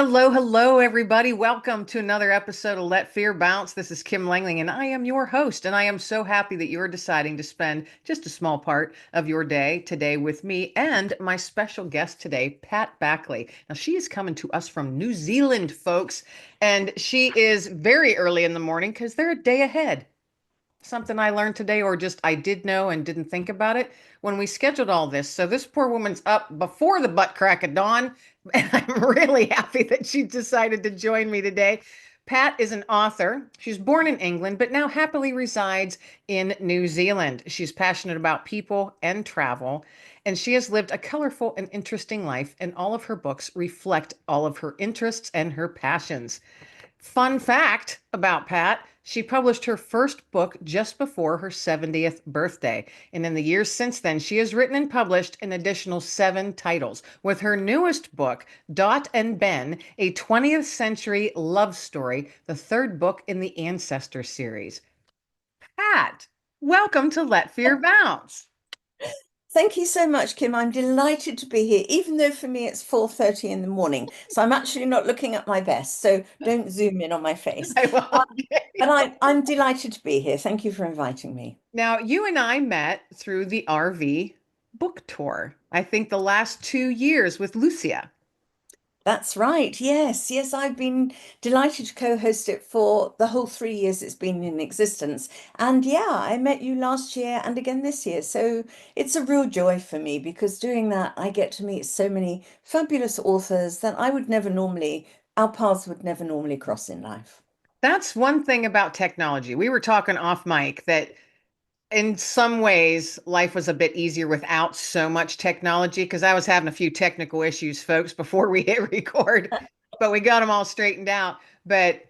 Hello, hello, everybody. Welcome to another episode of Let Fear Bounce. This is Kim Lengling, and I am your host. And I am so happy that you're deciding to spend just a small part of your day today with me and my special guest today, Pat Backley. Now, she is coming to us from New Zealand, folks, and she is very early in the morning because they're a day ahead. Something I learned today, or just I did know and didn't think about it when we scheduled all this. So this poor woman's up before the butt crack of dawn, and I'm really happy that she decided to join me today. Pat is an author. She's born in England, but now happily resides in New Zealand. She's passionate about people and travel, and she has lived a colorful and interesting life, and all of her books reflect all of her interests and her passions. Fun fact about Pat, she published her first book just before her 70th birthday. And in the years since then, she has written and published an additional 7 titles, with her newest book, Dot and Ben, a 20th century love story, the third book in the Ancestor series. Pat, welcome to Let Fear Bounce. Thank you so much, Kim. I'm delighted to be here, even though for me it's 4:30 in the morning. So I'm actually not looking at my best, so don't zoom in on my face. I will. Uh, but I'm delighted to be here. Thank you for inviting me. Now, you and I met through the RV book tour, I think the last 2 years with Lucia. That's right. Yes, yes, I've been delighted to co-host it for the whole 3 years it's been in existence. And yeah, I met you last year and again this year. So it's a real joy for me because doing that, I get to meet so many fabulous authors that our paths would never normally cross in life. That's one thing about technology. We were talking off mic that in some ways life was a bit easier without so much technology because I was having a few technical issues, folks, before we hit record, but we got them all straightened out. But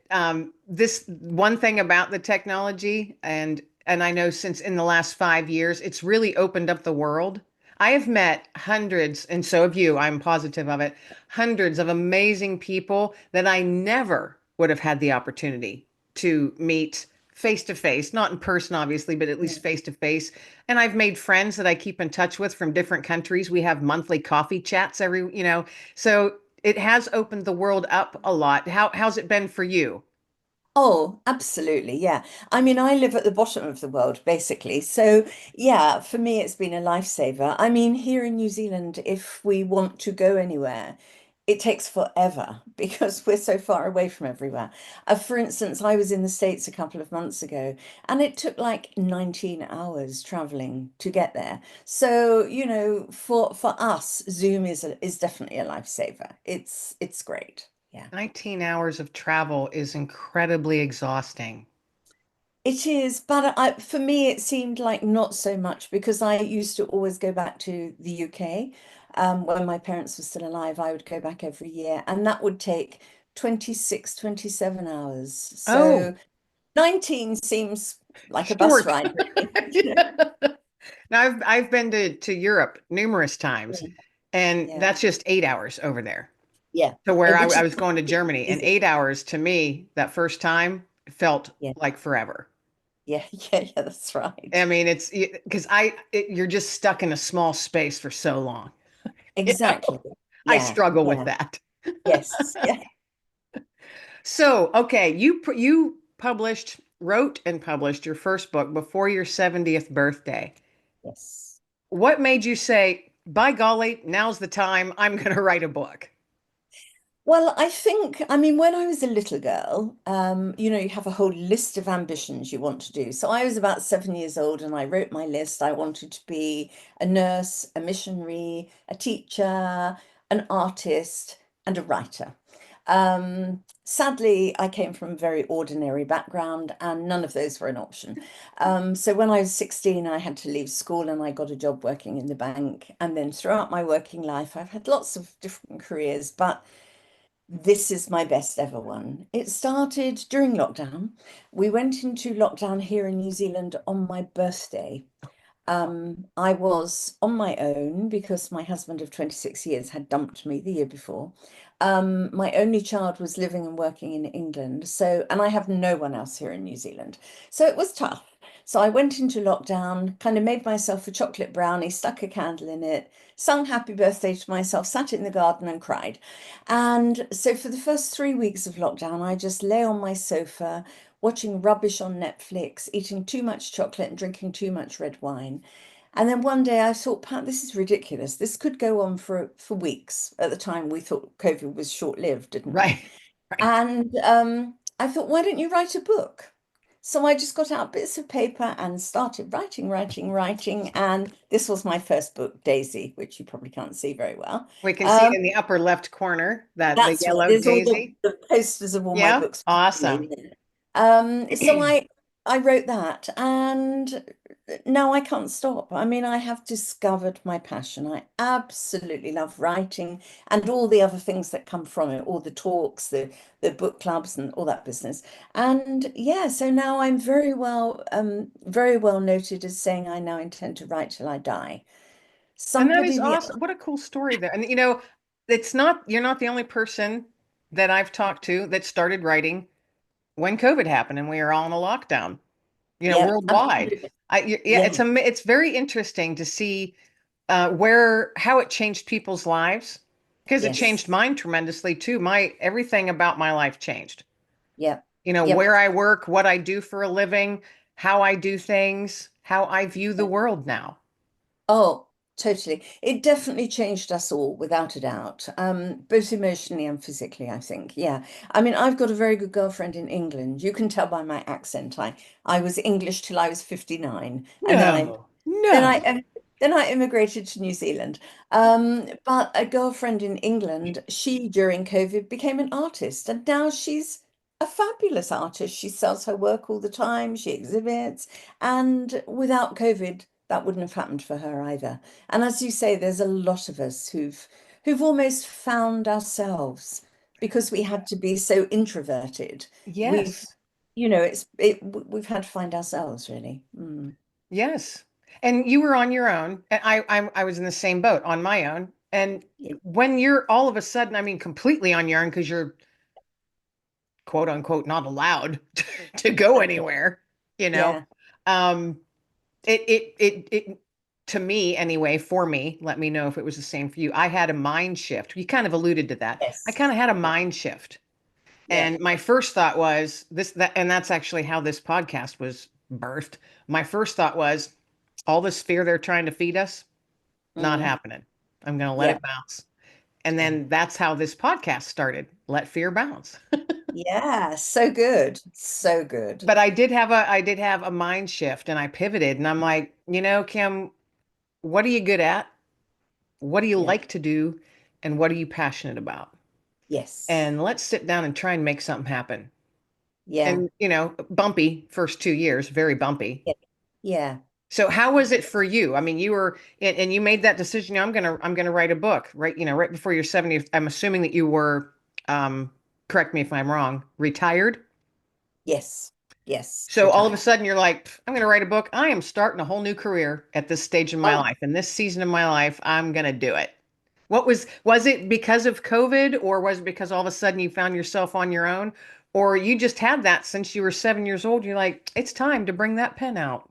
this one thing about the technology, and I know since in the last 5 years, it's really opened up the world. I have met hundreds, and so have you, I'm positive of it, hundreds of amazing people that I never would have had the opportunity to meet face to face, not in person, obviously, but at least face to face. And I've made friends that I keep in touch with from different countries. We have monthly coffee chats so it has opened the world up a lot. How's it been for you? Oh, absolutely. Yeah. I mean, I live at the bottom of the world, basically. So, yeah, for me, it's been a lifesaver. I mean, here in New Zealand, if we want to go anywhere, it takes forever because we're so far away from everywhere. For instance, I was in the States a couple of months ago and it took like 19 hours traveling to get there. So, for us, Zoom is definitely a lifesaver. It's great. Yeah. 19 hours of travel is incredibly exhausting. It is, but for me, it seemed like not so much because I used to always go back to the UK. When my parents were still alive, I would go back every year, and that would take 26, 27 hours. Oh, So 19 seems like a bus short. ride, really. Now I've been to Europe numerous times, Yeah, and yeah, that's just 8 hours over there. yeah. To where I, Which I was going to Germany, and is, 8 hours to me that first time felt yeah, like forever. yeah, yeah, yeah, that's I right. mean, it's because you're just stuck in a small space for so long. You Exactly. know, I Yeah, struggle with yeah, that. yes, yeah, So, okay, you wrote and published your first book before your 70th birthday. yes. What made you say, by golly, now's the time I'm going to write a book? Well, I mean, when I was a little girl, you have a whole list of ambitions you want to do. So I was about 7 years old and I wrote my list. I wanted to be a nurse, a missionary, a teacher, an artist, and a writer. Sadly, I came from a very ordinary background and none of those were an option. So when I was 16, I had to leave school and I got a job working in the bank. And then throughout my working life, I've had lots of different careers, but this is my best ever one. It started during lockdown. We went into lockdown here in New Zealand on my birthday. I was on my own because my husband of 26 years had dumped me the year before. My only child was living and working in England. So, and I have no one else here in New Zealand. So it was tough. So I went into lockdown, kind of made myself a chocolate brownie, stuck a candle in it, sung happy birthday to myself, sat in the garden and cried. And so for the first 3 weeks of lockdown, I just lay on my sofa, watching rubbish on Netflix, eating too much chocolate and drinking too much red wine. And then one day I thought, Pat, this is ridiculous. This could go on for weeks. At the time, we thought COVID was short-lived, didn't we? Right. Right. And I thought, why don't you write a book? So I just got out bits of paper and started writing, writing, writing. And this was my first book, Daisy, which you probably can't see very well. We can see it Um, in the upper left corner, that the that's right. yellow There's all daisy. the posters of all my Yeah. books. Awesome. So I wrote that, and now I can't stop. I mean, I have discovered my passion. I absolutely love writing and all the other things that come from it, all the talks, the book clubs, and all that business. And yeah, so now I'm very well noted as saying I now intend to write till I die. And that Somebody is the awesome. What a cool story there. And you're not the only person that I've talked to that started writing when COVID happened and we were all in a lockdown, Yeah, worldwide. absolutely. Yeah, Yeah, it's very interesting to see how it changed people's lives because it changed yes, mine tremendously too. My everything about my life changed. yeah, Where yep. I work, what I do for a living, how I do things, how I view the world now. Oh, totally. It definitely changed us all, without a doubt, both emotionally and physically, I think. Yeah. I mean, I've got a very good girlfriend in England. You can tell by my accent. I was English till I was 59, and No, then no. I em- then I immigrated to New Zealand. But a girlfriend in England, she during COVID became an artist, and now she's a fabulous artist. She sells her work all the time, she exhibits, and without COVID, that wouldn't have happened for her either. And as you say, there's a lot of us who've almost found ourselves because we had to be so introverted. We've, Yes. we've had to find ourselves really. Mm. Yes. And you were on your own. And I was in the same boat on my own. And Yeah. when you're all of a sudden, I mean, completely on your own because you're quote unquote not allowed to go anywhere, you know, Yeah. um, it to me anyway, for me, let me know if it was the same for you. I had a mind shift. You kind of alluded to that. I kind Yes. of had a mind shift. Yeah. And my first thought was and that's actually how this podcast was birthed. My first thought was all this fear they're trying to feed us, not Mm. happening. I'm going to let Yeah. it bounce. And Yeah. then that's how this podcast started. Let fear bounce. Yeah. So good. So good. But I did have a mind shift and I pivoted and I'm like, Kim, what are you good at? What do you Yeah. like to do? And what are you passionate about? Yes. And let's sit down and try and make something happen. Yeah. And, bumpy first 2 years, very bumpy. Yeah. Yeah. So how was it for you? I mean, you were and you made that decision, I'm gonna write a book, right? Right before your 70th. I'm assuming that you were correct me if I'm wrong, retired. Yes. Yes. So all of a Retired. sudden you're like, I'm gonna write a book. I am starting a whole new career at this stage in my Oh, life. In this season of my life, I'm gonna do it. Was it because of COVID or was it because all of a sudden you found yourself on your own? Or you just had that since you were 7 years old? You're like, it's time to bring that pen out.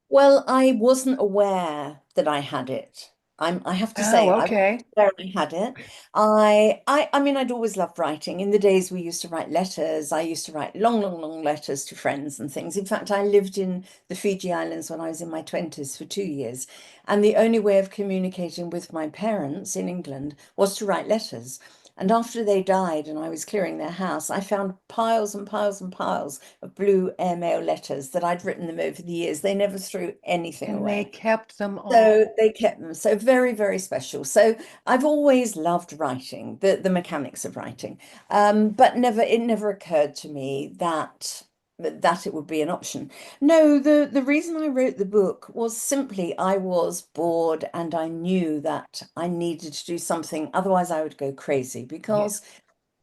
well, I wasn't aware that I had it. I have to Oh, say, I wasn't okay. aware I had it. I mean, I'd always loved writing. In the days we used to write letters, I used to write long, long, long letters to friends and things. In fact, I lived in the Fiji Islands when I was in my 20s for 2 years. And the only way of communicating with my parents in England was to write letters. And after they died and I was clearing their house, I found piles and piles and piles of blue airmail letters that I'd written them over the years. They never threw anything And they away. kept them So all. they kept them. So very, very special. So I've always loved writing, the mechanics of writing. But it never occurred to me that it would be an option. No, the reason I wrote the book was simply I was bored and I knew that I needed to do something, otherwise I would go crazy Yeah. because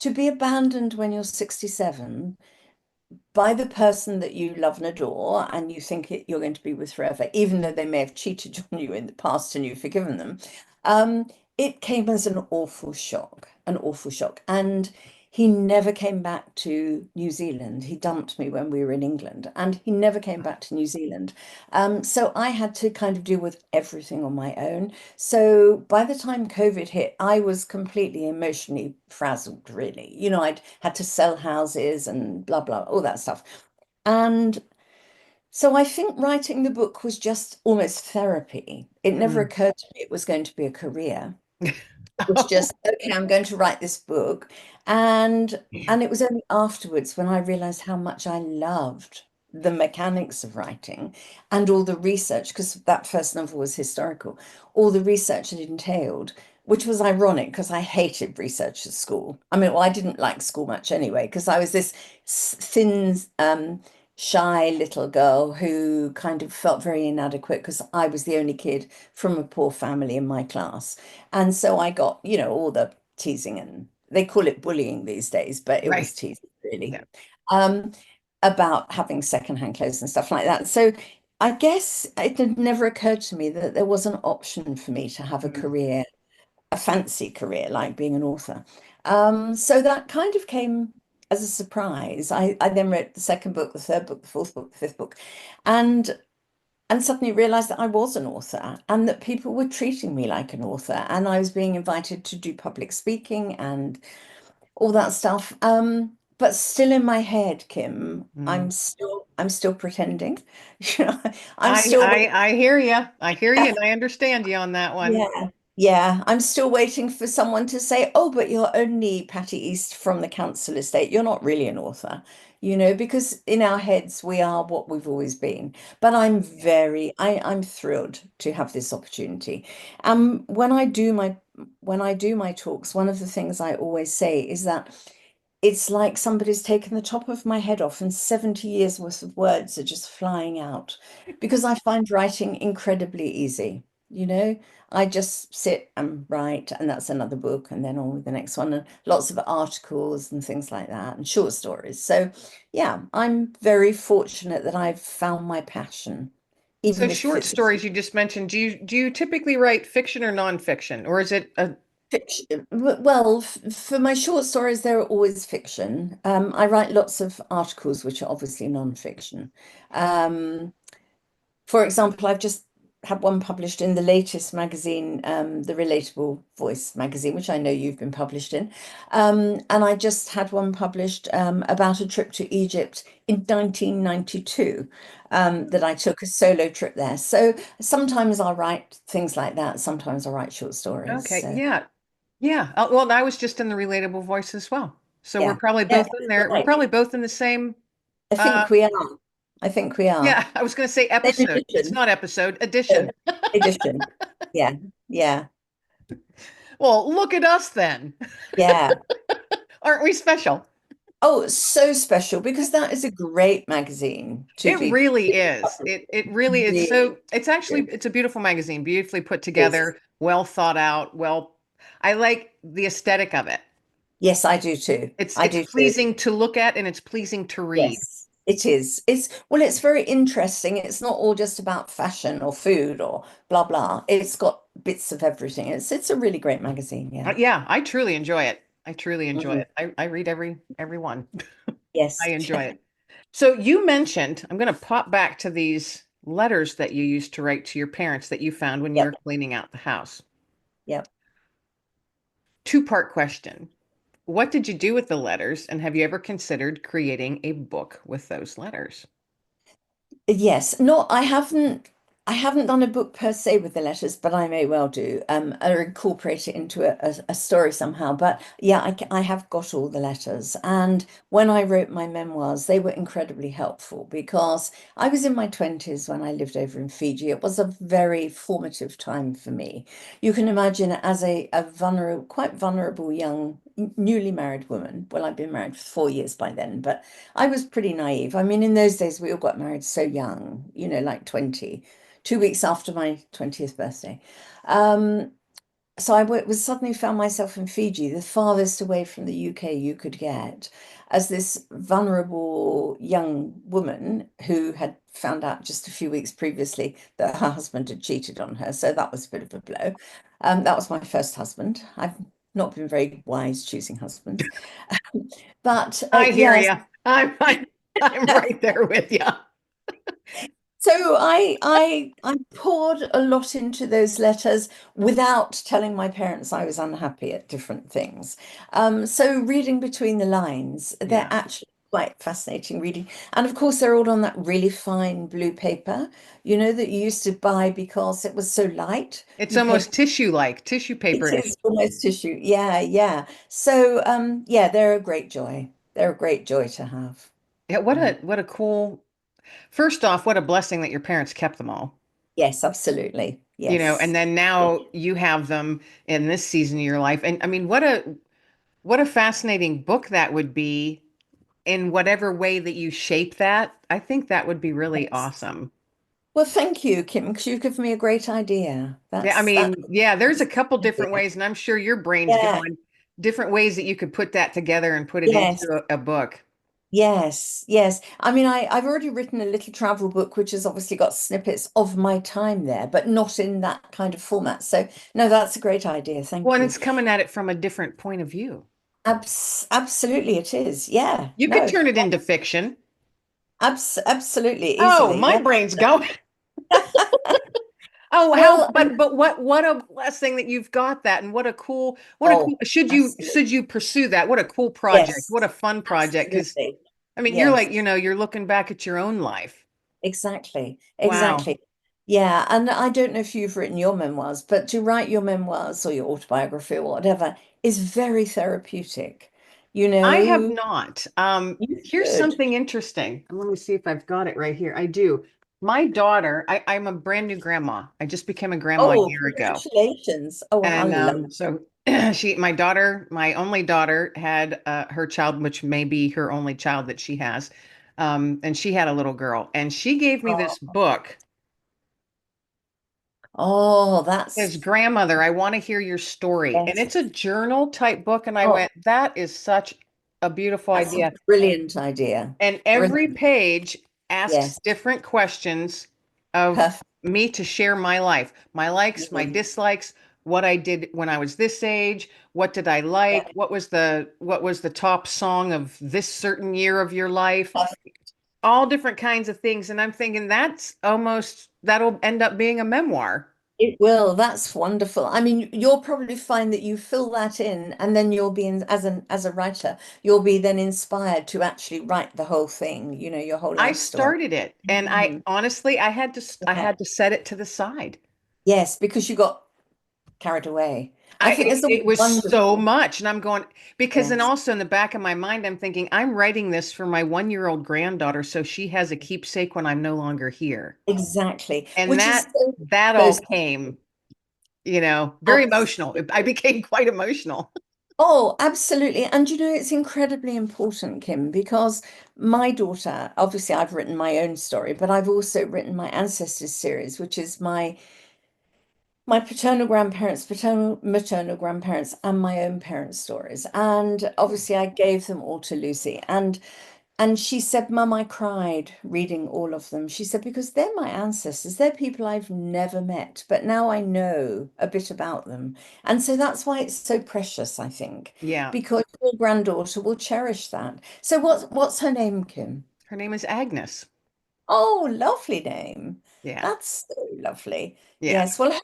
to be abandoned when you're 67 by the person that you love and adore and you think you're going to be with forever, even though they may have cheated on you in the past and you've forgiven them, it came as an awful shock. an awful shock. And he never came back to New Zealand. He dumped me when we were in England, and he never came back to New Zealand. So I had to kind of deal with everything on my own. So by the time COVID hit, I was completely emotionally frazzled, really. I'd had to sell houses and blah, blah, all that stuff. And so I think writing the book was just almost therapy. It never Mm. occurred to me it was going to be a career. It was Oh, just, okay, I'm going to write this book. And it was only afterwards when I realized how much I loved the mechanics of writing and all the research, because that first novel was historical, all the research it entailed, which was ironic because I hated research at school. I mean, well, I didn't like school much anyway, because I was this thin, shy little girl who kind of felt very inadequate because I was the only kid from a poor family in my class. And so I got, all the teasing, and they call it bullying these days, but it right. was teasing really, Yeah. um, about having secondhand clothes and stuff like that. So I guess it had never occurred to me that there was an option for me to have a Mm. career, a fancy career like being an author. So that kind of came as a surprise. I then wrote the second book, the third book, the fourth book, the fifth book, and suddenly realized that I was an author and that people were treating me like an author, and I was being invited to do public speaking and all that stuff. But still in my head, Kim, Mm. I'm still pretending. You know, I'm I still I I hear you. I hear you, and I understand you on that one. Yeah. Yeah. I'm still waiting for someone to say, oh, but you're only Patty East from the council estate. You're not really an author, because in our heads we are what we've always been. But I'm thrilled to have this opportunity. When I do my talks, one of the things I always say is that it's like somebody's taken the top of my head off and 70 years worth of words are just flying out, because I find writing incredibly easy. You know, I just sit and write, and that's another book, and then on with the next one, and lots of articles and things like that, and short stories. So, yeah, I'm very fortunate that I've found my passion, So even if short it's stories you just mentioned, do you typically write fiction or nonfiction, or is it a fiction. Well, for my short stories, they're always fiction. I write lots of articles, which are obviously non-fiction. Um, for example, I've just had one published in the latest magazine, the Relatable Voice magazine, which I know you've been published in. And I just had one published about a trip to Egypt in 1992, that I took a solo trip there. So sometimes I'll write things like that. Sometimes I'll write short stories. okay? So Yeah, yeah. Well, I was just in the relatable voice as well, so we're yeah, probably yeah, both in there. We're right. probably both in the same. I Uh, think we are. I think we are. yeah, I was going to say Same episode. It's edition. not episode, Oh, edition. edition. Yeah, yeah, Well, look at us then. yeah. Aren't we special? Oh, so special, because that is a great magazine to It be really is. It really is. really So it's actually good. it's a beautiful magazine, beautifully put Yes, together, well thought out. Well, I like the aesthetic of it. yes, I do too. It's I it's do too. pleasing to look at and it's pleasing to read. Yes, it is. It's very interesting. It's not all just about fashion or food or blah blah. It's got bits of everything. It's a really great magazine. Yeah. Yeah, I truly enjoy it. I truly enjoy Mhm. it. I read every one. I Yes. enjoy it. So you mentioned, I'm going to pop back to these letters that you used to write to your parents that you found when you Yep. were cleaning out the house. Yep. Two-part question. What did you do with the letters, and have you ever considered creating a book with those letters? Yes, no, I haven't. I haven't done a book per se with the letters, but I may well do, or incorporate it into a story somehow. But yeah, I have got all the letters. And when I wrote my memoirs, they were incredibly helpful because I was in my 20s when I lived over in Fiji. It was a very formative time for me. You can imagine, as a vulnerable, quite vulnerable young, newly married woman. Well, I've been married for 4 years by then, but I was pretty naive. I mean, in those days, we all got married so young, like 20, 2 weeks after my 20th birthday. Um, so was suddenly found myself in Fiji, the farthest away from the UK you could get, as this vulnerable young woman who had found out just a few weeks previously that her husband had cheated on her. So that was a bit of a blow. That was my first husband. I've not been very wise choosing husbands. But I hear yes, you. I'm right there with you. so I poured a lot into those letters without telling my parents I was unhappy at different things. So reading between the lines, they're Yeah. actually quite fascinating reading. And of course, they're all on that really fine blue paper, that you used to buy because it was so light. It's You paid. almost tissue-like, tissue It paper-ish. is almost tissue. Yeah, yeah. So yeah, they're a great joy. They're a great joy to have. Yeah, Yeah. what a cool. First off, what a blessing that your parents kept them all. Yes, absolutely. And Yes. then now you have them in this season of your life. And I mean, what a fascinating book that would be in whatever way that you shape that. I think that would be really Yes. awesome. Well, thank you, Kim, because you've given me a great idea. Yeah, I That's mean, yeah, there's a that's couple an different idea. ways, and I'm sure your brain's Yeah. going different ways that you could put that together and put it Yes. into a book. Yes. Yes. I mean, I've already written a little travel book, which has obviously got snippets of my time there, but not in that kind of format. So, no, that's a great idea. Well, Thank and you. it's coming at it from a different point of view. Absolutely, it is. Yeah. You could No. turn it into fiction. Absolutely, Oh, easily. my Yeah. brain's going. Oh, how, Well, but what a blessing that you've got that, and what a cool, oh, absolutely. should you pursue that? What a cool project. What Yes. a fun project. Because Absolutely. I mean, you're Yes. like, you're looking back at your own life. Exactly. Wow. Exactly. Yeah. And I don't know if you've written your memoirs, but to write your memoirs or your autobiography or whatever is very therapeutic. You I have know, not. you Here's should. something interesting. Let me see if I've got it right here. I do. My daughter, I'm a brand new grandma. I just became a grandma a Oh, year ago. congratulations. Oh, I And love so my only daughter had her child, which may be her only child that she has. And she had a little girl, and she gave me this oh, book. oh, As that's grandmother, I want to hear your story. And yes. it's a journal type book. And I Oh, went, that is such a beautiful that's a idea. brilliant idea. And every Brilliant. page asks Yes. different questions of Perfect. me to share my life, my likes, my Yeah. dislikes, what I did when I was this age, what did I Yeah. like, what was the top song of this certain year of your life, Perfect. all different kinds of things. And I'm thinking that'll end up being a memoir. It will. That's wonderful. I mean, you'll probably find that you fill that in, and then you'll be in as a writer, you'll be then inspired to actually write the whole thing, your whole I life story. started it, and I Mhm. honestly I Yeah. had to set it to the side. Yes, because you got carried away. I I think there's a it was so wonderful, much, and I'm going because then yes, also in the back of my mind, I'm thinking I'm writing this for my 1-year-old granddaughter, so she has a keepsake when I'm no longer here, exactly, and which is that so, all came, very emotional. absolutely. I became quite emotional. Oh, absolutely. And it's incredibly important, Kim, because my daughter, obviously, I've written my own story, but I've also written my ancestors series, which is my paternal grandparents, paternal, maternal grandparents, and my own parents' stories. And obviously, I gave them all to Lucy. And she said, Mum, I cried reading all of them. She said, because they're my ancestors. They're people I've never met, but now I know a bit about them. And so that's why it's so precious, I think, Yeah, because your granddaughter will cherish that. So what's her name, Kim? her name is Agnes. Oh, lovely name. Yeah, That's so lovely. yeah. Yes. Well,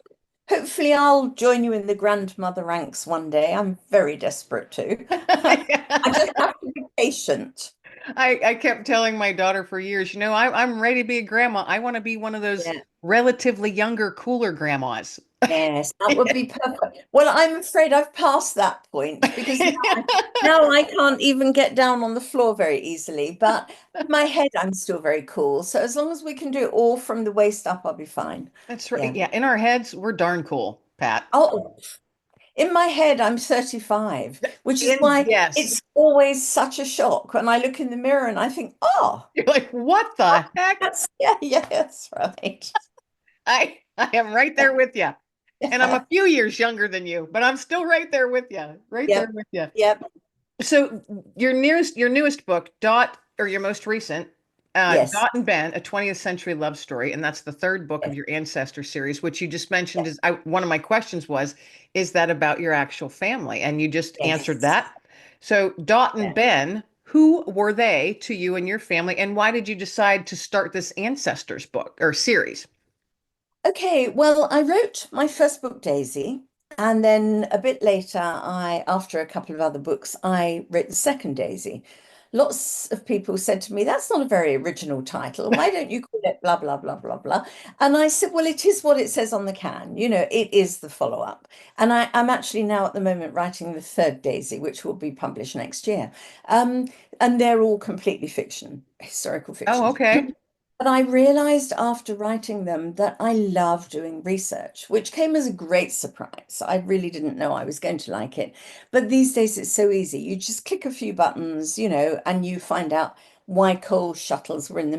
hopefully I'll join you in the grandmother ranks one day. I'm very desperate to. I just have to be patient. I kept telling my daughter for years, I'm ready to be a grandma. I want to be one of those Yeah. relatively younger, cooler grandmas. Yes, that would be perfect. Well, I'm afraid I've passed that point because now I can't even get down on the floor very easily. But in my head, I'm still very cool. So as long as we can do it all from the waist up, I'll be fine. That's right. Yeah. Yeah, in our heads, we're darn cool, Pat. Oh, in my head, I'm 35, which is In why yes. it's always such a shock when I look in the mirror and I think, oh, You're like, what the heck? yeah, yeah, that's right. I am right there with you. And I'm a few years younger than you, but I'm still right there with you. Right there Yep, with you. yep. So your newest book, Dot, or your most recent, Yes. Dot and Ben, A 20th Century Love Story, and that's the third book of Yes. your ancestor series, which you just mentioned Yes. one of my questions was, is that about your actual family? And you just answered Yes. that. So Dot and Yeah. Ben, who were they to you and your family, and why did you decide to start this ancestors book or series? Okay, well, I wrote my first book, Daisy, and then a bit later, after a couple of other books, I wrote the second Daisy. Lots of people said to me, that's not a very original title. Why don't you call it blah, blah, blah, blah, blah? And I said, well, it is what it says on the can. It is the follow-up. And I'm actually now at the moment writing the third Daisy, which will be published next year. Um, and they're all completely fiction, historical Oh, fiction. okay. But I realized after writing them that I love doing research, which came as a great surprise. I really didn't know I was going to like it. But these days it's so easy. You just click a few buttons, and you find out why coal scuttles were in the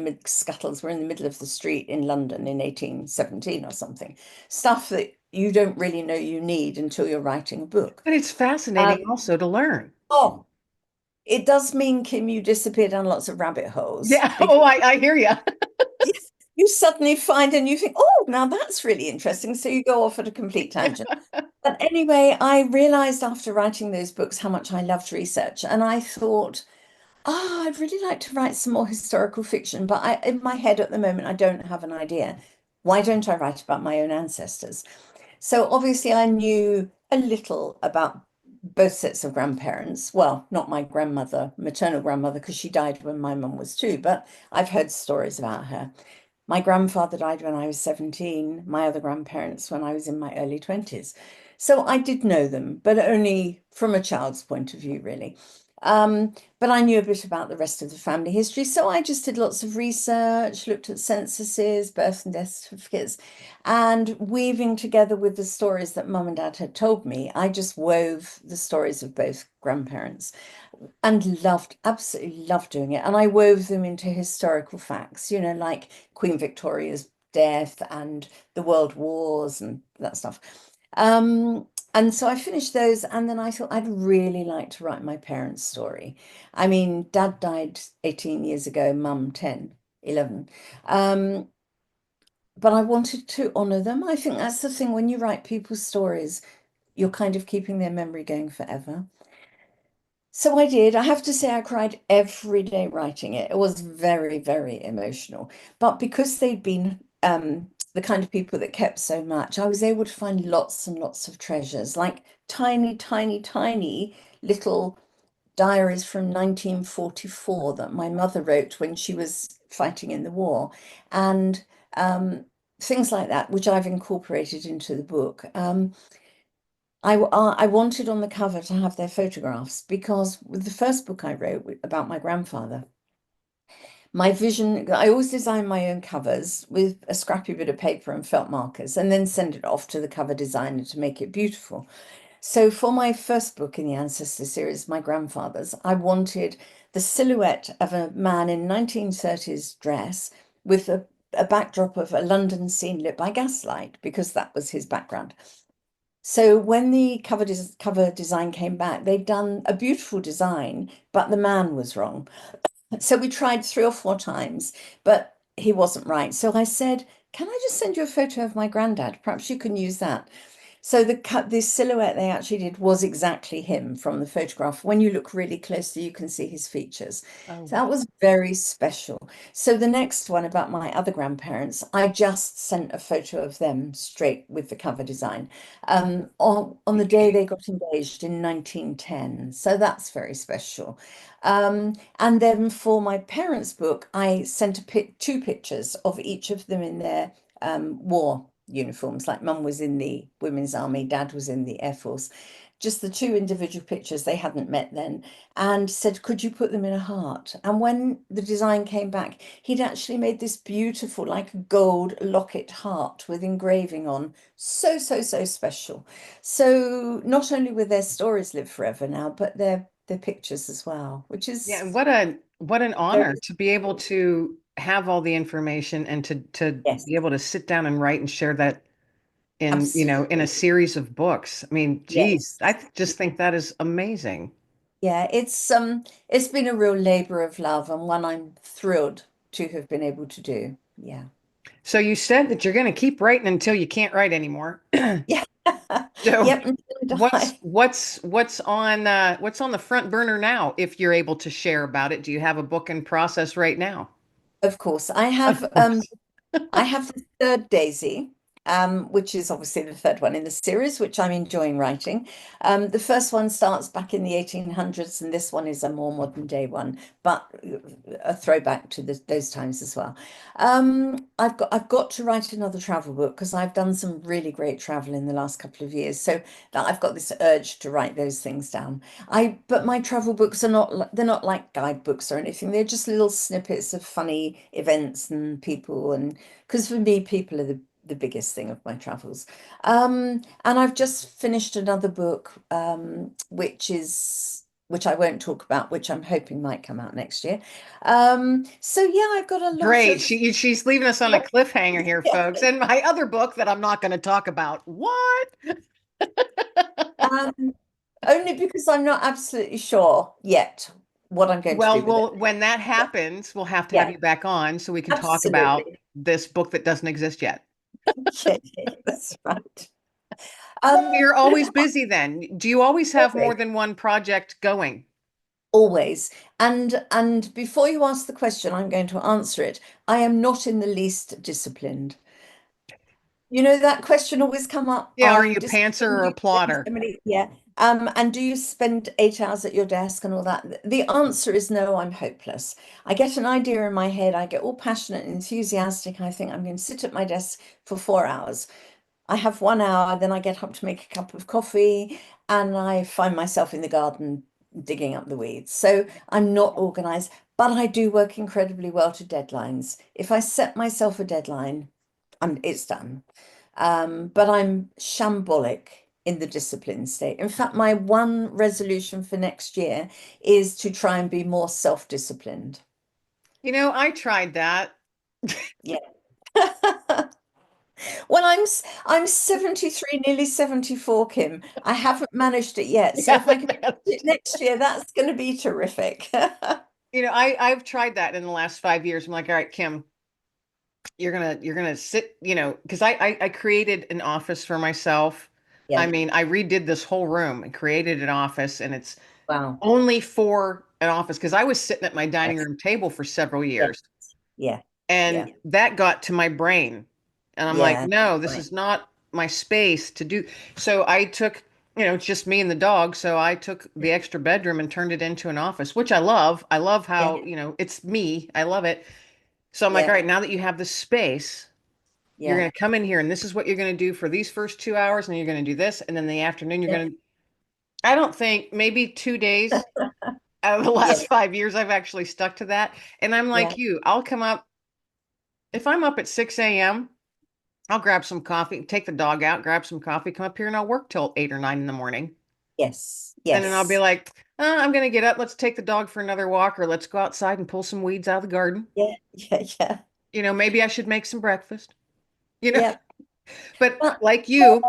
middle of the street in London in 1817 or something. Stuff that you don't really know you need until you're writing a book. But it's fascinating Um, also to learn. oh, it does mean, Kim, you disappear down lots of rabbit holes Yeah. Oh, because I hear you. yes, you suddenly find and you think, oh, now that's really interesting. So you go off at a complete tangent. But anyway, I realized after writing those books how much I loved research. And I thought, oh, I'd really like to write some more historical fiction. But in my head at the moment, I don't have an idea. Why don't I write about my own ancestors? So obviously, I knew a little about both sets of grandparents. Well, not my grandmother, maternal grandmother, because she died when my mum was two, but I've heard stories about her. My grandfather died when I was 17, my other grandparents when I was in my early 20s. So I did know them, but only from a child's point of view, really. But I knew a bit about the rest of the family history. So I just did lots of research, looked at censuses, birth and death certificates, and weaving together with the stories that mum and dad had told me, I just wove the stories of both grandparents and absolutely loved doing it. And I wove them into historical facts, like Queen Victoria's death and the World Wars and that stuff. And so I finished those, and then I thought I'd really like to write my parents' story. I mean, dad died 18 years ago, mum 10, 11. Um, but I wanted to honor them. I think that's the thing when you write people's stories, you're kind of keeping their memory going forever. So I did. I have to say, I cried every day writing it. It was very, very emotional. But because they'd been the kind of people that kept so much, I was able to find lots and lots of treasures, like tiny, tiny, tiny little diaries from 1944 that my mother wrote when she was fighting in the war, and things like that, which I've incorporated into the book. I wanted on the cover to have their photographs because with the first book I wrote about my grandfather, my vision, I always design my own covers with a scrappy bit of paper and felt markers and then send it off to the cover designer to make it beautiful. So for my first book in the Ancestor series, my grandfather's, I wanted the silhouette of a man in 1930s dress with a backdrop of a London scene lit by gaslight because that was his background. So when the cover design came back, they'd done a beautiful design, but the man was wrong. So we tried 3 or 4 times, but he wasn't right. So I said, "Can I just send you a photo of my granddad? Perhaps you can use that." So the silhouette they actually did was exactly him from the photograph. When you look really closely, you can see his features. Oh, So wow. that was very special. So the next one about my other grandparents, I just sent a photo of them straight with the cover design on the day they got engaged in 1910. So that's very special. And then for my parents' book, I sent two pictures of each of them in their war uniforms. Like mum was in the Women's Army, dad was in the Air Force. Just the two individual pictures, they hadn't met then, and said, could you put them in a heart? And when the design came back, he'd actually made this beautiful, like gold locket heart with engraving on. So, so, so special. So not only will their stories live forever now, but their pictures as well, which Yeah, and is what an honor very, to be able to have all the information and to yes, be able to sit down and write and share that in, in a absolutely. series of books. I mean, geez, Yes. just think that is amazing. Yeah, it's been a real labor of love and one I'm thrilled to have been able to do. Yeah. So you said that you're going to keep writing until you can't write anymore. Yeah. So Yep, until I what's die. what's what's on the front burner now, if you're able to share about it? Do you have a book in process right now? Of course. Of course. I have the third Daisy, which is obviously the third one in the series, which I'm enjoying writing. The first one starts back in the 1800s, and this one is a more modern day one, but a throwback to those times as well. I've got to write another travel book because I've done some really great travel in the last couple of years, so that I've got this urge to write those things down. But my travel books are they're not like guidebooks or anything. They're just little snippets of funny events and people, and because for me, people are the biggest thing of my travels. And I've just finished another book, which I won't talk about, which I'm hoping might come out next year. So yeah, I've got a lot Great. of She's leaving us on a cliffhanger here, yeah. folks. And my other book that I'm not going to talk about. What? Um, only because I'm not absolutely sure yet what I'm going to Well, do with it. well, when that Yeah, happens, we'll have to have yeah, you back on so we can talk about absolutely. this book that doesn't exist yet. Okay, that's right. So Um, you're but always busy then. Do you always have more always, than one project going? always. And before you ask the question, I'm going to answer it. I am not in the least disciplined. You know, that question always come up, Yeah, are are you you a pantser disciplined? or Do a you spend plotter? so many, yeah. And do you spend 8 hours at your desk and all that? The answer is no, I'm hopeless. I get an idea in my head, I get all passionate and enthusiastic. I think I'm going to sit at my desk for 4 hours. I have 1 hour, then I get up to make a cup of coffee, and I find myself in the garden digging up the weeds. So I'm not organized, but I do work incredibly well to deadlines. If I set myself a deadline, it's done. But I'm shambolic in the discipline state. In fact, my one resolution for next year is to try and be more self-disciplined. You know, I tried that. Yeah. Well, I'm 73, nearly 74, Kim. I haven't managed it yet. You So if I haven't can manage it managed. next year, that's going to be terrific. You know, I've tried that in the last 5 years. I'm like, all right, Kim, you're gonna sit, because I created an office for myself. I Yeah. mean, I redid this whole room and created an office, and it's Wow. only for an office because I was sitting at my dining Yes. room table for several Yeah. years. Yeah. Yeah. And that got to my brain. And I'm like, Yeah. no, this Right. is not my space to do. So I took, it's just me and the dog. So I took the extra bedroom and turned it into an office, which I love. I love Yeah. how, it's me. I love it. So I'm like, all Yeah. right, now that you have this space, you're Yeah. going to come in here and this is what you're going to do for these first 2 hours. And then you're going to do this. And then the afternoon, you're Yeah. going to, I don't think maybe 2 days out of the Yeah. last 5 years, I've actually stuck to that. And I'm Yeah. like you, I'll come up, if I'm up at 6 a.m., I'll grab some coffee, take the dog out, grab some coffee, come up here and I'll work till 8 or 9 in the morning. Yes. And then I'll be Yes. like, I'm going to get up. Let's take the dog for another walk or let's go outside and pull some weeds out of the garden. Yeah. Yeah. Yeah. Maybe I should make some breakfast, you know. Yeah. But Well, like you,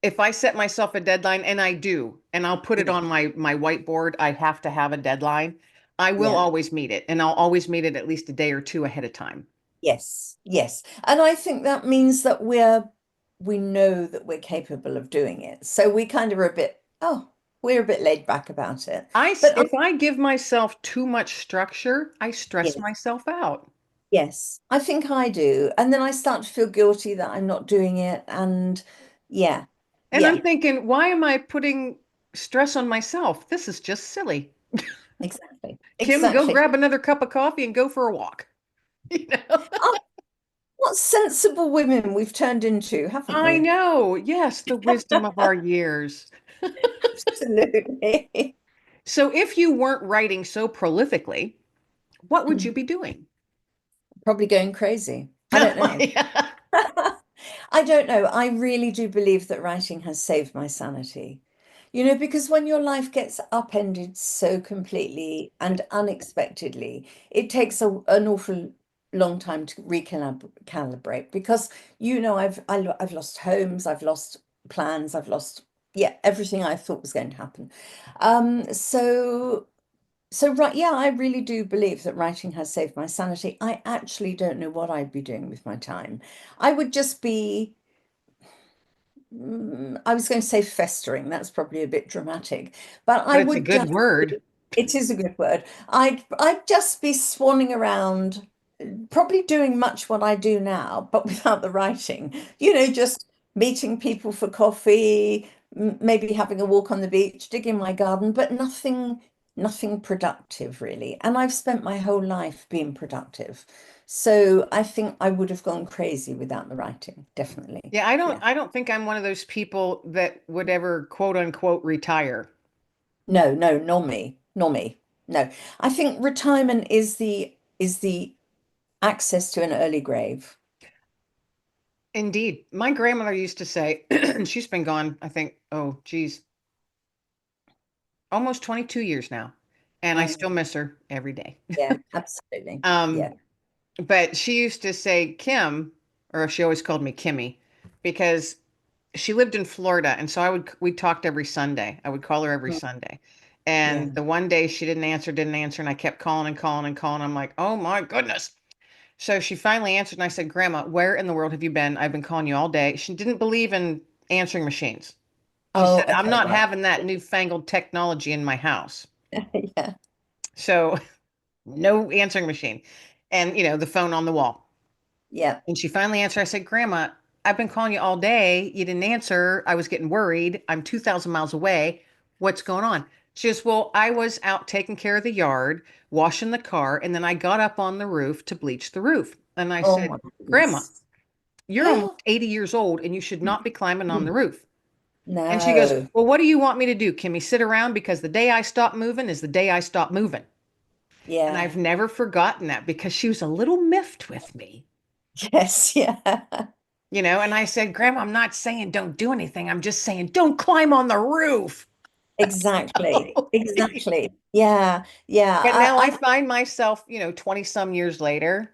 if I set myself a deadline and I do, and I'll put it yeah. on my whiteboard, I have to have a deadline. I will Yeah. always meet it and I'll always meet it at least a day or two ahead of time. Yes. Yes. And I think that means that we know that we're capable of doing it. So we kind of are a bit, oh, we're a bit laid back about it. But If I give myself too much structure, I stress yeah, myself out. yes, I think I do. And then I start to feel guilty that I'm not doing it. And yeah, And I'm yeah, thinking, why am I putting stress on myself? This is just silly. exactly. Kim, go Exactly. grab another cup of coffee and go for a walk. You know? Oh, what sensible women we've turned into, haven't I we? know. Yes, the wisdom of our years. Absolutely. So if you weren't writing so prolifically, what would you be doing? Probably going crazy. I don't know. Yeah. I don't know. I really do believe that writing has saved my sanity. Because when your life gets upended so completely and unexpectedly, it takes an awful long time to recalibrate because I've lost homes, I've lost plans, I've lost, yeah, everything I thought was going to happen. So So, right, yeah, I really do believe that writing has saved my sanity. I actually don't know what I'd be doing with my time. I would just be, I was going to say festering. That's probably a bit dramatic, but I But it's a would good just, word. it is a good word. I'd just be swanning around, probably doing much what I do now, but without the writing. Just meeting people for coffee, maybe having a walk on the beach, digging my garden, but nothing productive really. And I've spent my whole life being productive. So I think I would have gone crazy without the writing, definitely. Yeah, I don't Yeah. I don't think I'm one of those people that would ever quote unquote retire. No, no, nor me, nor me. No. I think retirement is the access to an early grave. Indeed. My grandmother used to say, and she's been gone, I think, oh, geez, almost 22 years now. And I Oh, still miss her every day. yeah, absolutely. Um, Yeah. but she used to say Kim, or she always called me Kimmy, because she lived in Florida. And so we talked every Sunday. I would call her every Mm, Sunday. yeah. And the one day she didn't answer. And I kept calling and calling and calling. I'm like, oh my goodness. So she finally answered, and I said, Grandma, where in the world have you been? I've been calling you all day. She didn't believe in answering machines. She Oh, said, I'm okay, not right. having that newfangled technology in my house. Yeah. So no answering machine. And, the phone on the wall. Yeah. And she finally answered. I said, Grandma, I've been calling you all day. You didn't answer. I was getting worried. I'm 2,000 miles away. What's going on? She goes, well, I was out taking care of the yard, washing the car, and then I got up on the roof to bleach the roof. And I Oh my said, Grandma, goodness. you're almost 80 years old and you should not be climbing on the roof. And she goes, No. well, what do you want me to do? Can we sit around? Because the day I stop moving is the day I stop moving. And I've Yeah. never forgotten that because she was a little miffed with me, Yes. Yeah. and I said, Grandma, I'm not saying don't do anything. I'm just saying don't climb on the roof. Exactly. Exactly. Yeah. Yeah. But now I I find myself, 20 some years later,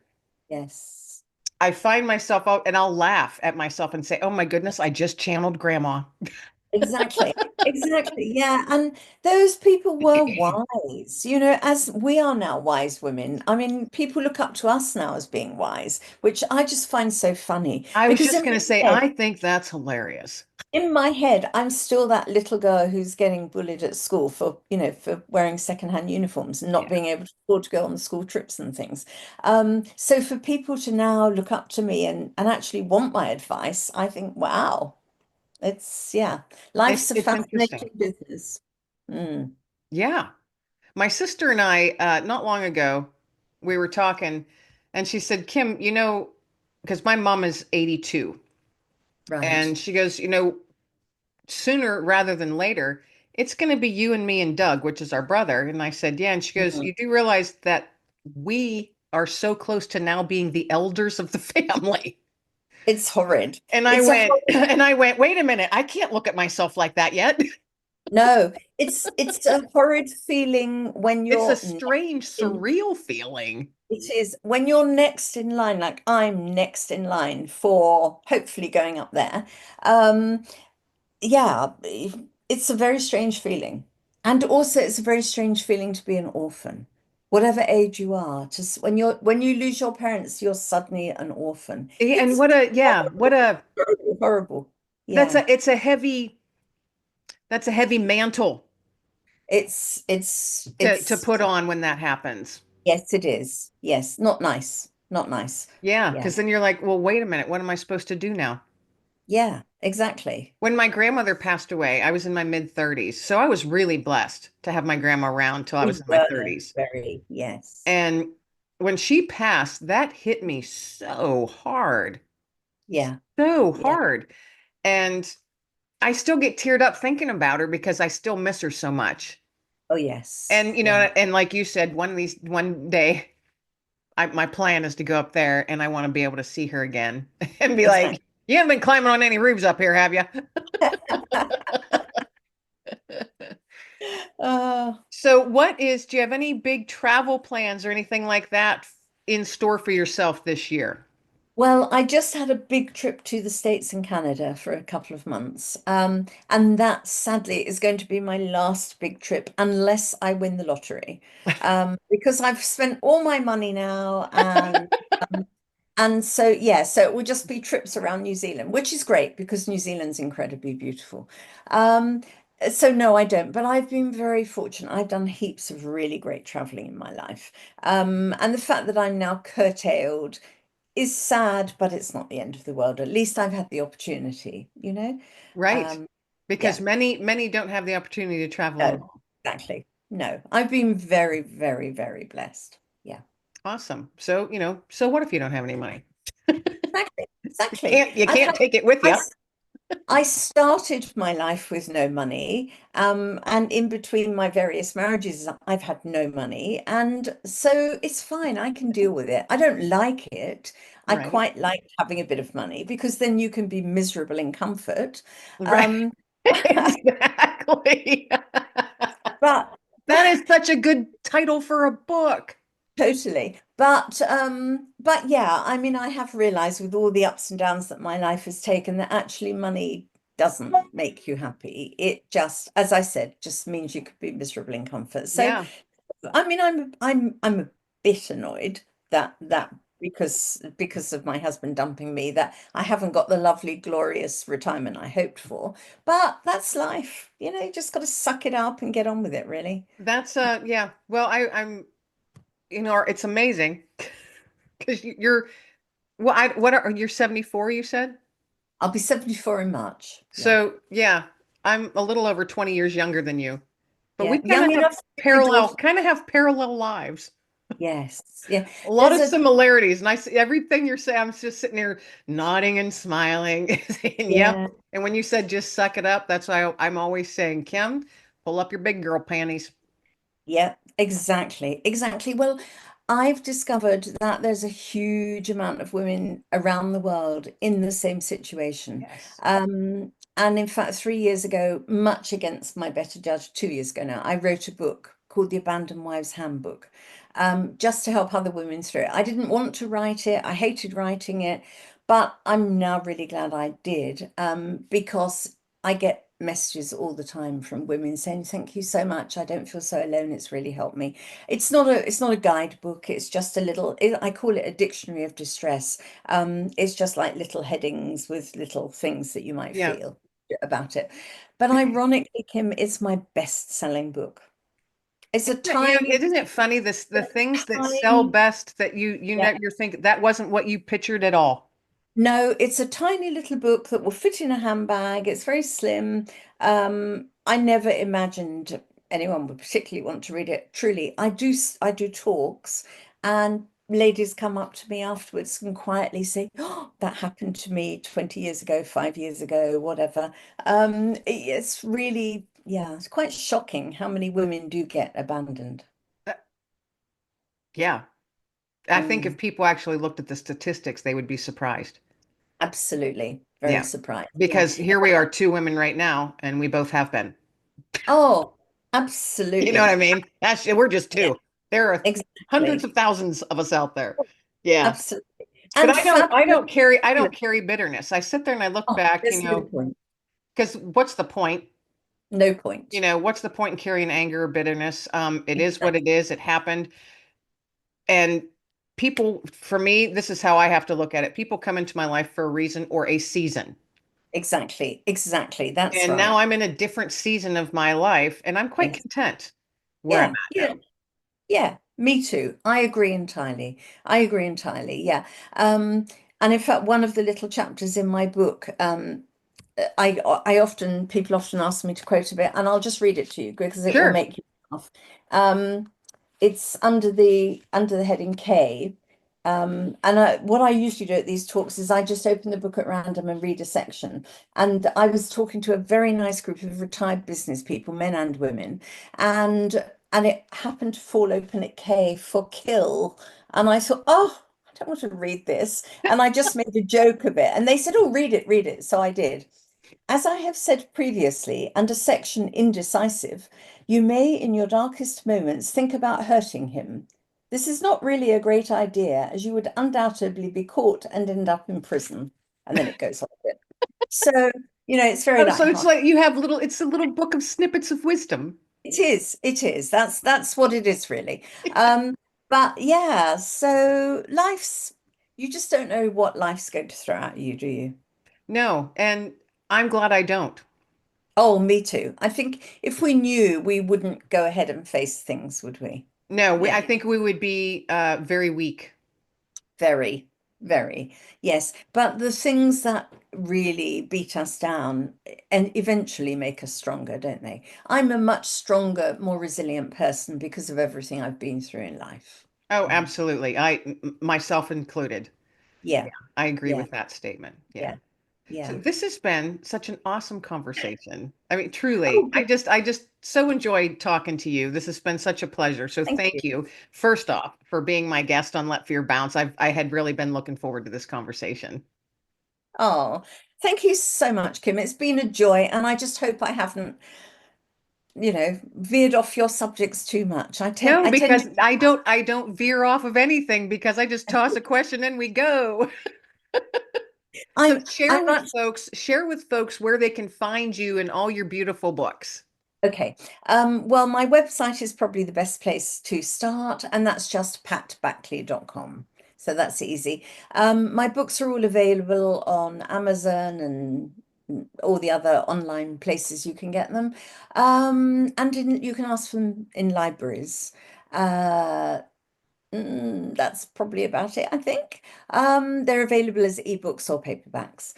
yes. I find myself out and I'll laugh at myself and say, oh my goodness, I just channeled grandma. Exactly. Exactly. Yeah. And those people were wise, as we are now wise women. I mean, people look up to us now as being wise, which I just find so funny I was because just going to say, I think that's hilarious. in my head, I'm still that little girl who's getting bullied at school for wearing secondhand uniforms and not Yeah. being able to afford to go on school trips and things. So for people to now look up to me and actually want my advice, I think, wow, yeah, It's life's a it's interesting. fascinating business. Mm, Yeah. My sister and I, not long ago, we were talking, and she said, Kim, because my mom is 82, right. and she goes, sooner rather than later, it's going to be you and me and Doug, which is our brother. And I said, yeah. And she goes, Mm. you do realize that we are so close to now being the elders of the family. It's horrid. And I It's a went, horrid, and I went, wait a minute, I can't look at myself like that yet. no, it's a horrid feeling when It's a you're strange, in. surreal feeling. It is when you're next in line, like I'm next in line for hopefully going up there. Um, yeah, it's a very strange feeling. And also it's a very strange feeling to be an orphan. Whatever age you are, just when you lose your parents, you're suddenly an orphan. And It's horrible, horrible. Yeah. that's a heavy mantle It's it's to it's put on when that happens. yes, it is. Yes, not nice. Not nice. Yeah, Yeah. because then you're like, well, wait a minute, what am I supposed to do now? Yeah, exactly. When my grandmother passed away, I was in my mid 30s. So I was really blessed to have my grandma around till I was We in my were 30s. very, yes. And when she passed, that hit me so hard, Yeah. so Yeah. hard. And I still get teared up thinking about her because I still miss her so much. Oh, yes. And Yeah. and like you said, one day, my plan is to go up there and I want to be able to see her again and be like, Exactly. you haven't been climbing on any roofs up here, have you? Uh, So, do you have any big travel plans or anything like that in store for yourself this year? Well, I just had a big trip to the States and Canada for a couple of months. And that sadly is going to be my last big trip unless I win the lottery. Because I've spent all my money now um, and so yeah, so it will just be trips around New Zealand, which is great because New Zealand's incredibly beautiful. Um, so no, I don't, but I've been very fortunate. I've done heaps of really great traveling in my life. And the fact that I'm now curtailed is sad, but it's not the end of the world. At least I've had the opportunity, you know? Right. Um, Because yeah, many don't have the opportunity to travel at no, all. exactly. No, I've been very, very, very blessed. Yeah, Awesome. So, so what if you don't have any money? exactly. Exactly. You I've can't had, take it with I, you. I started my life with no money, and in between my various marriages, I've had no money, and so it's fine. I can deal with it. I don't like it. I Right. quite like having a bit of money because then you can be miserable in comfort. Right. Um, Exactly. but That is such a good title for a book. totally. But yeah, I mean, I have realized with all the ups and downs that my life has taken that actually money doesn't make you happy. It just, as I said, just means you could be miserable in comfort. So, Yeah. I mean, I'm a bit annoyed that because of my husband dumping me, that I haven't got the lovely, glorious retirement I hoped for. But that's life, you just got to suck it up and get on with it, really. That's yeah. Well, I'm it's amazing because you're what are you're 74, you said? I'll be 74 in March. Yeah. So, yeah, I'm a little over 20 years younger than you. But we Yeah, young enough to give my daughter. kind of have parallel lives. Yes, yeah. A lot There's of a similarities. And I see everything you're saying, I'm just sitting there nodding and smiling. saying, yep. yeah, And when you said just suck it up, that's why I'm always saying, Kim, pull up your big girl panties. yeah, exactly, exactly. Well, I've discovered that there's a huge amount of women around the world in the same situation. Yes. And in fact, 3 years ago, much against my better judge, 2 years ago now, I wrote a book called The Abandoned Wives Handbook, just to help other women through it. I didn't want to write it. I hated writing it, but I'm now really glad I did, because I get messages all the time from women saying, "Thank you so much. I don't feel so alone. It's really helped me." It's not a guidebook. It's just a little, I call it a dictionary of distress. It's just like little headings with little things that you might Yeah. feel about it. But ironically, Kim, it's my best-selling book. It's a tiny, Isn't it funny this the things that sell tiny, best that yeah. you're thinking that wasn't what you pictured at all. No, it's a tiny little book that will fit in a handbag. It's very slim. I never imagined anyone would particularly want to read it. Truly, I do talks, and ladies come up to me afterwards and quietly say, "Oh, that happened to me 20 years ago, 5 years ago, whatever." It's really, yeah, it's quite shocking how many women do get abandoned. Uh, Yeah. I think Mm, if people actually looked at the statistics, they would be surprised. absolutely. Very Yeah. surprised. Yeah. Because here we are, two women right now, and we both have been. Oh, You know what I absolutely. mean? We're just Yeah, two. There are hundreds exactly. of thousands of us out there. Yeah. Absolutely. But And fabulous. I don't carry bitterness. I sit there and I look Oh, back, there's no point. because what's the point? No point. What's the point in carrying anger or bitterness? It is what Exactly. it is. It happened. And people, for me, this is how I have to look at it. People come into my life for a reason or a season. Exactly. Exactly. That's And now right. I'm in a different season of my life, and I'm quite Ex- content where I'm Yeah. at Yeah. now. Yeah. Me too. I agree entirely. I agree entirely. Yeah. Um, and in fact, one of the little chapters in my book, people often ask me to quote a bit, and I'll just read it to you because it will Sure. make you laugh. It's under the heading K. And what I usually do at these talks is I just open the book at random and read a section. And I was talking to a very nice group of retired business people, men and women, and and it happened to fall open at K for kill. And I thought, oh, I don't want to read this. And I just made a joke of it. And they said, oh, read it, read it. So I did. As I have said previously, under section indecisive, you may, in your darkest moments, think about hurting him. This is not really a great idea, as you would undoubtedly be caught and end up in prison. And then it goes on a bit. So, it's very Oh, so it's light-hearted. like you have it's a little book of snippets of wisdom. It is, it is. That's what it is really. Um, but yeah, so you just don't know what life's going to throw at you, do you? No, and I'm glad I don't. Oh, me too. I think if we knew, we wouldn't go ahead and face things, would we? No, Yeah. I think we would be very weak. Very, very. Yes. But the things that really beat us down and eventually make us stronger, don't they? I'm a much stronger, more resilient person because of everything I've been through in life. Oh, Yeah. absolutely. Myself included. Yeah, Yeah. I agree Yeah. with that statement. Yeah. Yeah. So Yeah. this has been such an awesome conversation. I mean, truly, Oh, good. I just so enjoyed talking to you. This has been such a pleasure. So Thank you. thank you, first off, for being my guest on Let Fear Bounce. I had really been looking forward to this conversation. Oh, thank you so much, Kim. It's been a joy, and I just hope I haven't, veered off your subjects too much. No, I tend because to, I don't veer off of anything because I just toss a question and we go. So I'm much. share with folks where they can find you and all your beautiful books. Okay. Well, my website is probably the best place to start, and that's just patbackley.com. So that's easy. My books are all available on Amazon and all the other online places you can get them. You can ask them in libraries. Uh, that's probably about it, I think. They're available as ebooks or paperbacks.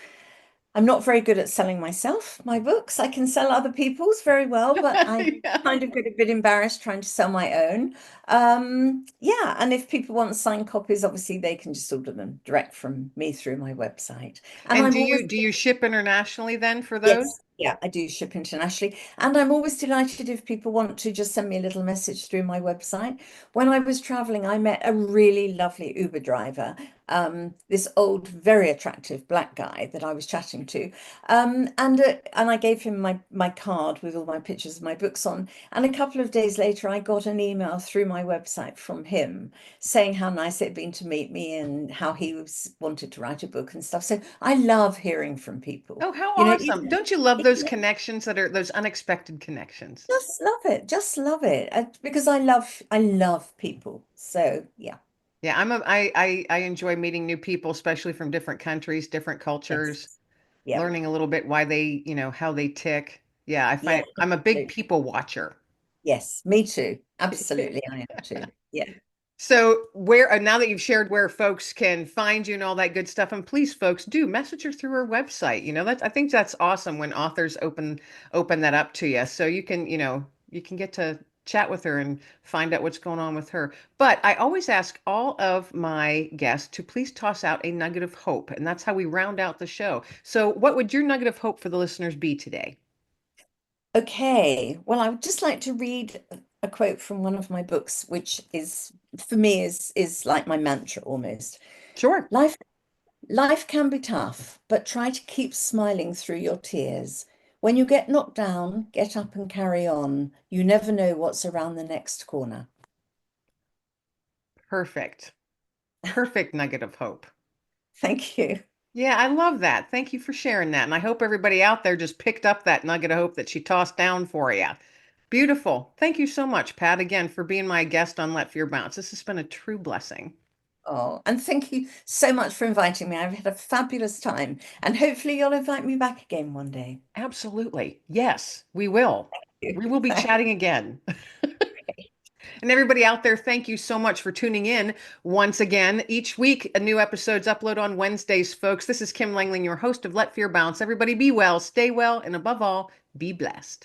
I'm not very good at selling my books. I can sell other people's very well, but I Yeah. kind of get a bit embarrassed trying to sell my own. Yeah, and if people want signed copies, obviously they can just order them direct from me through my website. And And I'm always do you ship internationally then for those? Yes, yeah, I do ship internationally. And I'm always delighted if people want to just send me a little message through my website. When I was traveling, I met a really lovely Uber driver, this old, very attractive black guy that I was chatting to. And I gave him my card with all my pictures of my books on. And a couple of days later, I got an email through my website from him saying how nice it'd been to meet me and how wanted to write a book and stuff. So I love hearing from people. Oh, how You know, awesome. Don't you love those connections that are those unexpected connections? just love it. Just love it. Because I love people. So yeah. Yeah, I enjoy meeting new people, especially from different countries, different cultures, Yes. Yeah. learning a little bit why they, how they tick. Yeah, I Yeah. find I'm a big Absolutely. people watcher. Yes. Me too. Absolutely. I am too. Yeah. So where now that you've shared where folks can find you and all that good stuff, and please, folks, do message her through her website. That's I think that's awesome when authors open that up to you, so you can get to chat with her and find out what's going on with her. But I always ask all of my guests to please toss out a nugget of hope, and that's how we round out the show. So, what would your nugget of hope for the listeners be today? Okay. Well, I would just like to read a quote from one of my books, which is for me is like my mantra almost. Sure. Life Life can be tough, but try to keep smiling through your tears. When you get knocked down, get up and carry on. You never know what's around the next corner. Perfect. Perfect nugget of hope. Thank you. Yeah, I love that. Thank you for sharing that. And I hope everybody out there just picked up that nugget of hope that she tossed down for you. Beautiful. Thank you so much, Pat, again, for being my guest on Let Fear Bounce. This has been a true blessing. Oh, and thank you so much for inviting me. I've had a fabulous time, and hopefully you'll invite me back again one day. Absolutely. Yes, we will. We will be Thank chatting again. And everybody out there, thank you so much for tuning in once again. Each week, a new episode's upload on Wednesdays, folks. This is Kim Lengling, your host of Let Fear Bounce. Everybody be well, stay well, and above all, be blessed.